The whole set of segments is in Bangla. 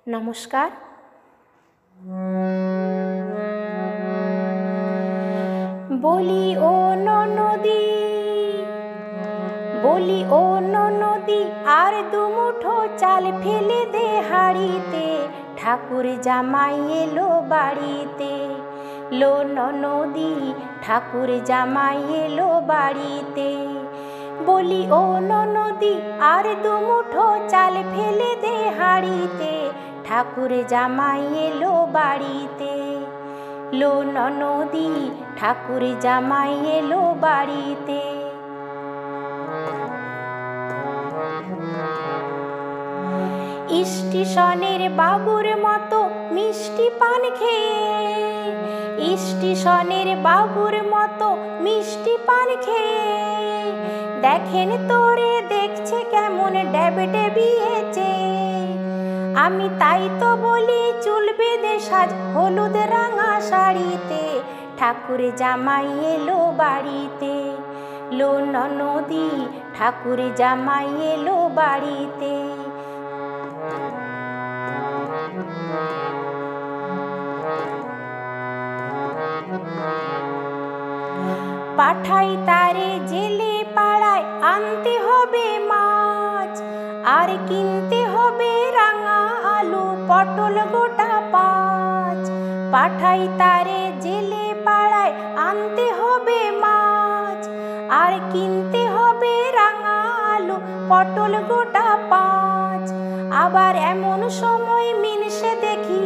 নমস্কার। বলি ও ননদি, বলি ও ননদি, আর দুমুঠো চাল ফেলে দে হাঁড়িতে, ঠাকুর জামাই এলো বাড়িতে। লো ননদি, ঠাকুর জামাই এলো বাড়িতে। বলি ও ননদি, আর দুমুঠো চাল ফেলে দে হাঁড়িতে, ঠাকুর জামাই এলো বাড়িতে। লো ননদি, ঠাকুর জামাই এলো বাড়িতে। স্টেশনের বাবুর মতো মিষ্টি পান খেয়ে, স্টেশনের বাবুর মতো মিষ্টি পান খেয়ে, দেখেন তোরে দেখছে কেমন ডেবিয়েছে। আমি তাই তো বলি চুল বেঁধে সাজ হলুদ রাঙা শাড়িতে, ঠাকুর জামাই এলো বাড়িতে। লো ননদি, ঠাকুর জামাই এলো বাড়িতে। পাঠাই তারে জেলে পাড়ায়, আনতে হবে মাছ, আর কিনতে হবে রাঙা আলু পটল গোটা 5। পাঠাই তারে জেলে পাড়ায়, আনতে হবে মাছ, আর কিনতে হবে রাঙা আলু পটল গোটা 5। আবার এমন সময় মিনসে দেখি,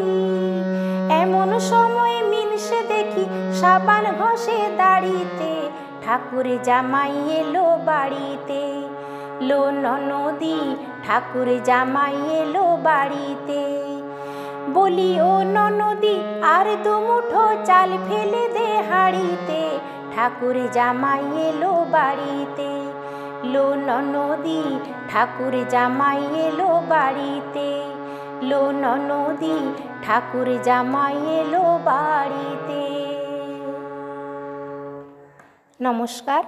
এমন সময় মিনসে দেখি, সাবান ঘষে দাড়িতে, ঠাকুর জামাই এলো বাড়িতে। লো ননদি, ঠাকুর জামাই এলো বাড়িতে। বলি ও ননদি, আর দুমুঠো চাল ফেলে দে হাঁড়িতে, ঠাকুর জামাই এলো বাড়িতে। লো ননদি, ঠাকুর জামাই এলো বাড়িতে। লো ননদি, ঠাকুর জামাই এলো বাড়িতে। নমস্কার।